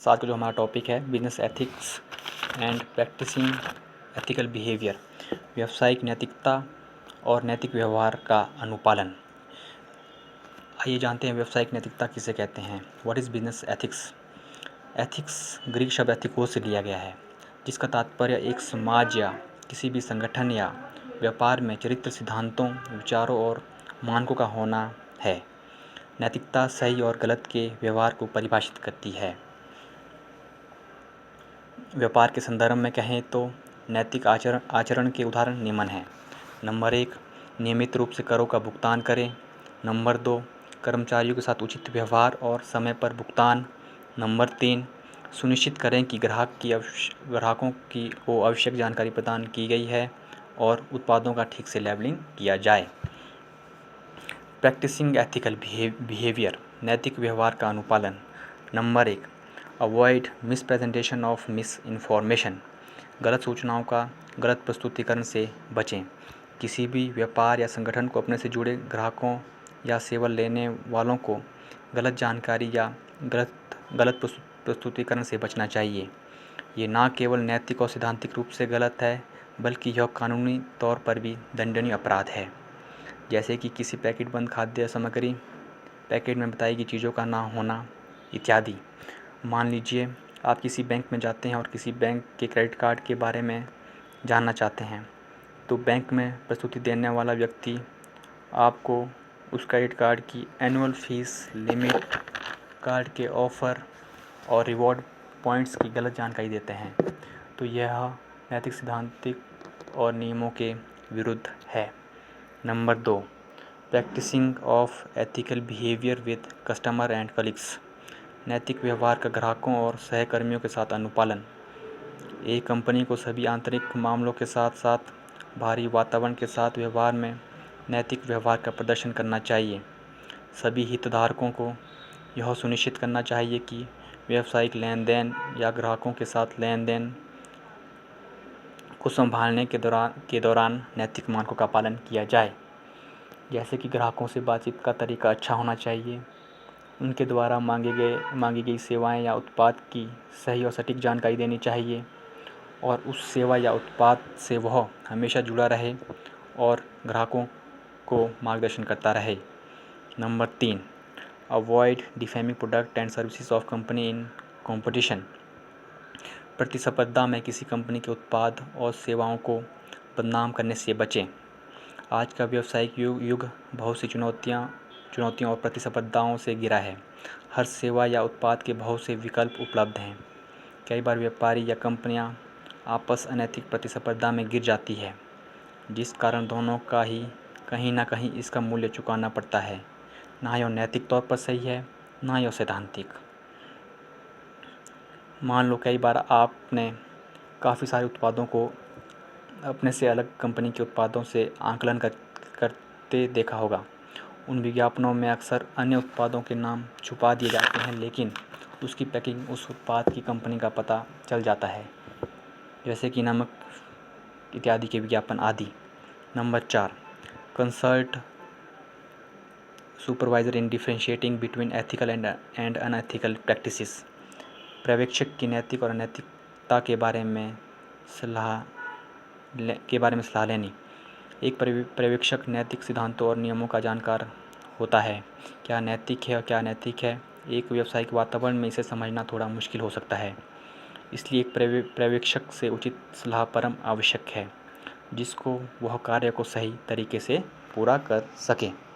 आज का जो हमारा टॉपिक है business ethics and practising ethical behaviour, व्यावसायिक नैतिकता और नैतिक व्यवहार का अनुपालन। आइए जानते हैं व्यावसायिक नैतिकता किसे कहते हैं। What is business ethics. Ethics Greek शब्द एथिकोस से लिया गया है, जिसका तात्पर्य एक समाज या किसी भी संगठन या व्यापार में चरित्र सिद्धांतों, विचारों और मानकों का होना है। नैतिकता सही और गलत के व्यवहार को परिभाषित करती है। व्यापार के संदर्भ में कहें तो नैतिक आचरण के उदाहरण निम्न हैं। नंबर 1, नियमित रूप से करों का भुगतान करें। नंबर 2, कर्मचारियों के साथ उचित व्यवहार और समय पर भुगतान। नंबर 3, सुनिश्चित करें कि ग्राहकों को आवश्यक जानकारी प्रदान की गई है और उत्पादों का ठीक से लेबलिंग किया जाए। प्रैक्टिसिंग एथिकल बिहेवियर, नैतिक व्यवहार का अनुपालन। Number 1, avoid misrepresentation of misinformation, गलत सूचनाओं का गलत प्रस्तुतिकरण से बचें। किसी भी व्यापार या संगठन को अपने से जुड़े ग्राहकों या सेवा लेने वालों को गलत जानकारी या गलत प्रस्तुतिकरण से बचना चाहिए। ये न केवल नैतिक और सैद्धांतिक रूप से गलत है, बल्कि यह कानूनी तौर पर भी दंडनीय अपराध है। जैसे कि किसी पैकेट बंद खाद्य सामग्री, पैकेट में बताई गई चीज़ों का ना होना इत्यादि। मान लीजिए आप किसी बैंक में जाते हैं और किसी बैंक के क्रेडिट कार्ड के बारे में जानना चाहते हैं, तो बैंक में प्रस्तुति देने वाला व्यक्ति आपको उस क्रेडिट कार्ड की एनुअल फीस, लिमिट, कार्ड के ऑफ़र और रिवॉर्ड पॉइंट्स की गलत जानकारी देते हैं, तो यह नैतिक, सिद्धांतिक और नियमों के विरुद्ध है। Number 2, practising of ethical behaviour with customer and colleagues, नैतिक व्यवहार का ग्राहकों और सहकर्मियों के साथ अनुपालन। एक कंपनी को सभी आंतरिक मामलों के साथ साथ बाहरी वातावरण के साथ व्यवहार में नैतिक व्यवहार का प्रदर्शन करना चाहिए। सभी हितधारकों को यह सुनिश्चित करना चाहिए कि व्यावसायिक लेन देन या ग्राहकों के साथ लेन देन को संभालने के दौरान नैतिक मानकों का पालन किया जाए। जैसे कि ग्राहकों से बातचीत का तरीका अच्छा होना चाहिए, उनके द्वारा मांगी गई सेवाएं या उत्पाद की सही और सटीक जानकारी देनी चाहिए और उस सेवा या उत्पाद से वह हमेशा जुड़ा रहे और ग्राहकों को मार्गदर्शन करता रहे। Number 3, avoid defaming product and services of company in competition, प्रतिस्पर्धा में किसी कंपनी के उत्पाद और सेवाओं को बदनाम करने से बचें। आज का व्यावसायिक युग बहुत सी चुनौतियों और प्रतिस्पर्धाओं से घिरा है। हर सेवा या उत्पाद के बहुत से विकल्प उपलब्ध हैं। कई बार व्यापारी या कंपनियां आपस अनैतिक प्रतिस्पर्धा में गिर जाती है, जिस कारण दोनों का ही कहीं ना कहीं इसका मूल्य चुकाना पड़ता है। ना यह नैतिक तौर पर सही है, ना यह सैद्धांतिक। मान लो कई बार आपने काफ़ी सारे उत्पादों को अपने से अलग कंपनी के उत्पादों से आंकलन करते देखा होगा। उन विज्ञापनों में अक्सर अन्य उत्पादों के नाम छुपा दिए जाते हैं, लेकिन उसकी पैकिंग उस उत्पाद की कंपनी का पता चल जाता है, जैसे कि नमक इत्यादि के विज्ञापन आदि। Number 4, consult supervisor in differentiating between ethical and unethical practices, पर्यवेक्षक की नैतिक और अनैतिकता के बारे में सलाह लेनी। एक पर्यवेक्षक नैतिक सिद्धांतों और नियमों का जानकार होता है। क्या नैतिक है और क्या अनैतिक है, एक व्यावसायिक वातावरण में इसे समझना थोड़ा मुश्किल हो सकता है। इसलिए एक पर्यवेक्षक से उचित सलाह परम आवश्यक है, जिसको वह कार्य को सही तरीके से पूरा कर सके।